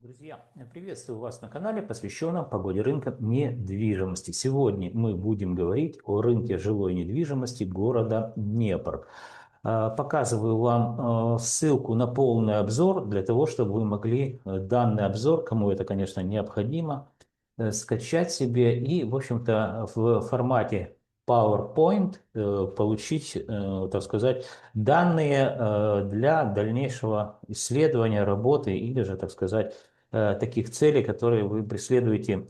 Друзья, приветствую вас на канале, посвященном погоде рынка недвижимости. Сегодня мы будем говорить о рынке жилой недвижимости города Днепр. Показываю вам ссылку на полный обзор для того, чтобы вы могли данный обзор, кому это, конечно, необходимо, скачать себе и, в общем-то, в формате PowerPoint получить, так сказать, данные для дальнейшего исследования, работы или же, так сказать, таких целей, которые вы преследуете,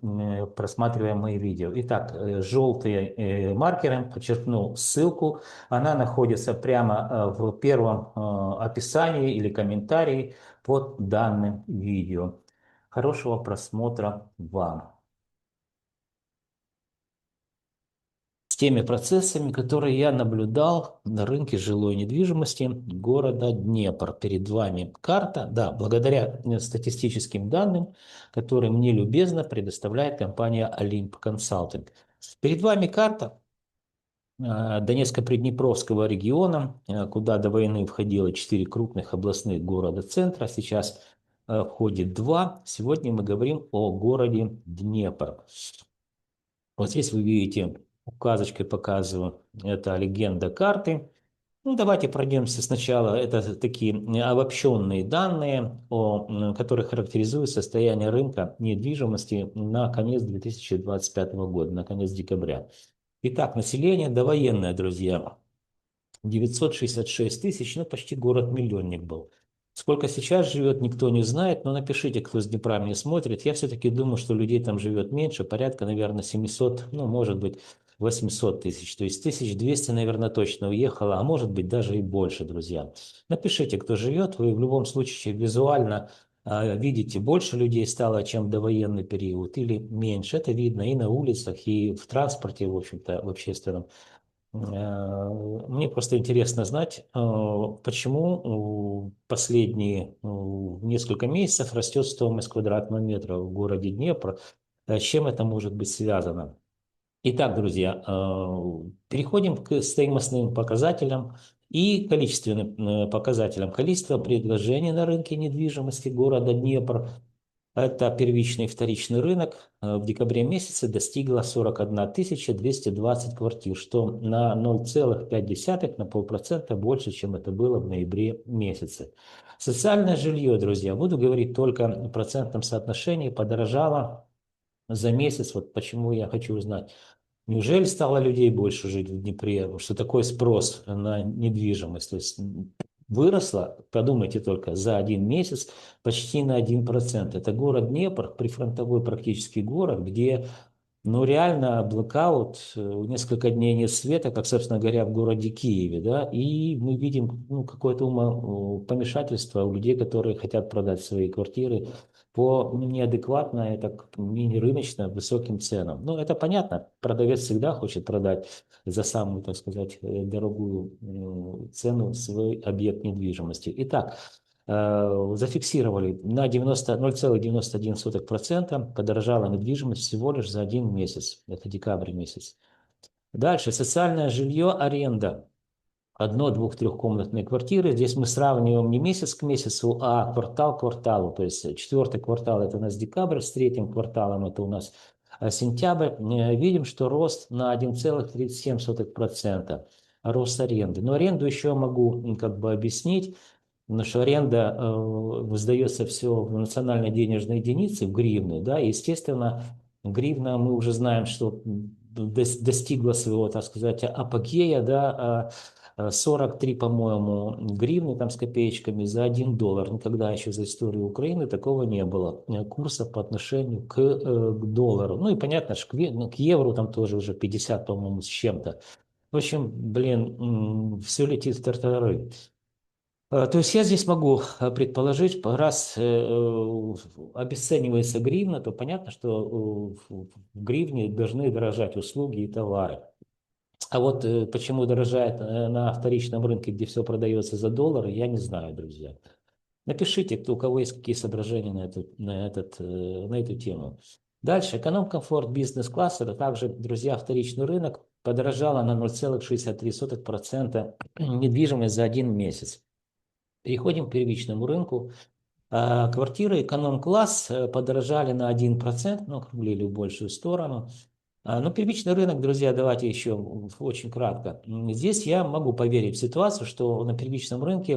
просматривая мои видео. Итак, желтым маркером подчеркну ссылку. Она находится прямо в первом описании или комментарии под данным видео. Хорошего просмотра вам. С теми процессами, которые я наблюдал на рынке жилой недвижимости города Днепр. Перед вами карта, да, благодаря статистическим данным, которые мне любезно предоставляет компания Олимп Консалтинг. Перед вами карта Донецко-Приднепровского региона, куда до войны входило 4 крупных областных города-центра, сейчас входит 2. Сегодня мы говорим о городе Днепр. Вот здесь вы видите, указочкой показываю, это легенда карты. Ну, давайте пройдемся сначала. Это такие обобщенные данные, которые характеризуют состояние рынка недвижимости на конец 2025 года, на конец декабря. Итак, население довоенное, друзья. 966 тысяч, ну почти город-миллионник был. Сколько сейчас живет, никто не знает, но напишите, кто с Днепра мне смотрит. Я все-таки думаю, что людей там живет меньше, порядка, наверное, 700, ну, может быть, 800 тысяч. То есть 1200, наверное, точно уехало, а может быть даже и больше, друзья. Напишите, кто живет, вы в любом случае визуально видите, больше людей стало, чем в довоенный период, или меньше. Это видно и на улицах, и в транспорте, в общем-то, в общественном. Мне просто интересно знать, почему последние несколько месяцев растет стоимость квадратного метра в городе Днепр, с чем это может быть связано. Итак, друзья, переходим к стоимостным показателям и количественным показателям. Количество предложений на рынке недвижимости города Днепр. Это первичный и вторичный рынок в декабре месяце достигло 41 220 квартир, что на 0,5, на полпроцента больше, чем это было в ноябре месяце. Социальное жилье, друзья, буду говорить только в процентном соотношении, подорожало за месяц. Вот почему я хочу узнать. Неужели стало людей больше жить в Днепре? Что такой спрос на недвижимость? То есть выросла, подумайте только, за один месяц почти на 1%. Это город Днепр, прифронтовой практически город, где ну, реально блэкаут, несколько дней нет света, как, собственно говоря, в городе Киеве, да, и мы видим ну, какое-то помешательство у людей, которые хотят продать свои квартиры по неадекватно, так мини-рыночно высоким ценам. Ну, это понятно, продавец всегда хочет продать за самую, так сказать, дорогую цену свой объект недвижимости. Итак, зафиксировали на 0,91% подорожала недвижимость всего лишь за один месяц. Это декабрь месяц. Дальше социальное жилье, аренда. Одно, двух, трехкомнатные квартиры. Здесь мы сравниваем не месяц к месяцу, а квартал к кварталу. То есть четвертый квартал это у нас декабрь, с третьим кварталом это у нас сентябрь. Видим, что рост на 1,37%. Рост аренды. Но аренду еще могу как бы объяснить. Потому что аренда сдается все в национальной денежной единице, в гривны, да, и, естественно, гривна, мы уже знаем, что достигла своего, так сказать, апогея, да, 43, по-моему, гривны там с копеечками за $1. Никогда еще за историю Украины такого не было, курса по отношению к доллару. Ну и понятно, что к евро там тоже уже 50, по-моему, с чем-то. В общем, блин, все летит в тартарары. То есть я здесь могу предположить, раз обесценивается гривна, то понятно, что в гривне должны дорожать услуги и товары. А вот почему дорожает на вторичном рынке, где все продается за доллары, я не знаю, друзья. Напишите, у кого есть какие соображения на эту тему. Дальше. Эконом-комфорт, бизнес-класс. Это также, друзья, вторичный рынок. Подорожало на 0,63% недвижимость за один месяц. Переходим к первичному рынку. Квартиры эконом-класс подорожали на 1%, ну, округлили в большую сторону. Но первичный рынок, друзья, давайте еще очень кратко. Здесь я могу поверить в ситуацию, что на первичном рынке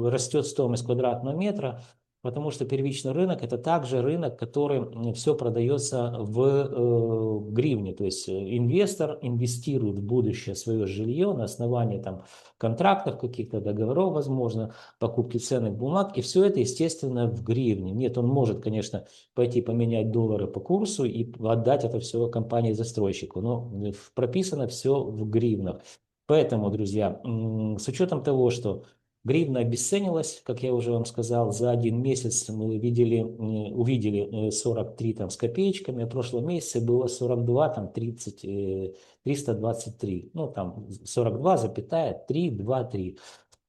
растет стоимость квадратного метра, потому что первичный рынок – это также рынок, который все продается в гривне. То есть инвестор инвестирует в будущее свое жилье на основании там, контрактов, каких-то договоров, возможно, покупки ценных бумаг, и все это, естественно, в гривне. Нет, он может, конечно, пойти поменять доллары по курсу и отдать это все компании-застройщику. Но прописано все в гривнах. Поэтому, друзья, с учетом того, что гривна обесценилась, как я уже вам сказал, за один месяц мы увидели 43 там, с копеечками, а в прошлом месяце было 42, там 30, 323, ну там 42,323.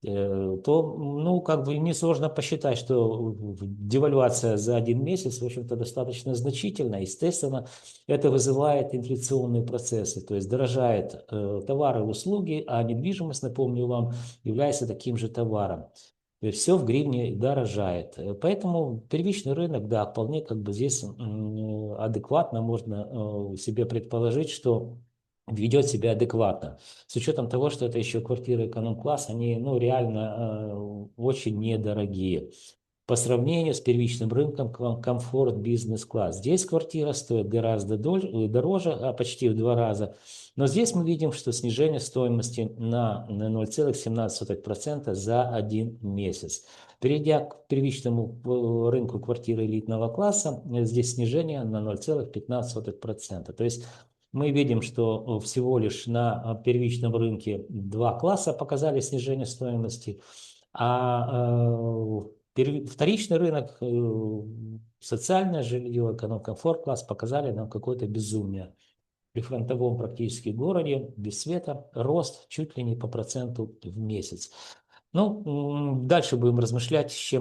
То, ну, как бы несложно посчитать, что девальвация за один месяц, в общем-то, достаточно значительна. Естественно, это вызывает инфляционные процессы, то есть дорожают товары и услуги, а недвижимость, напомню вам, является таким же товаром. То есть все в гривне дорожает. Поэтому первичный рынок, да, вполне как бы здесь адекватно можно себе предположить, что ведет себя адекватно. С учетом того, что это еще квартиры эконом-класс, они ну, реально очень недорогие. По сравнению с первичным рынком комфорт бизнес-класс. Здесь квартира стоит гораздо дороже, почти в 2 раза. Но здесь мы видим, что снижение стоимости на 0,17% за один месяц. Перейдя к первичному рынку квартиры элитного класса, здесь снижение на 0,15%. То есть мы видим, что всего лишь на первичном рынке 2 класса показали снижение стоимости, а вторичный рынок, социальное жилье, эконом-комфорт класс показали нам какое-то безумие. При фронтовом практически городе, без света, рост чуть ли не по проценту в месяц. Ну, дальше будем размышлять, с чем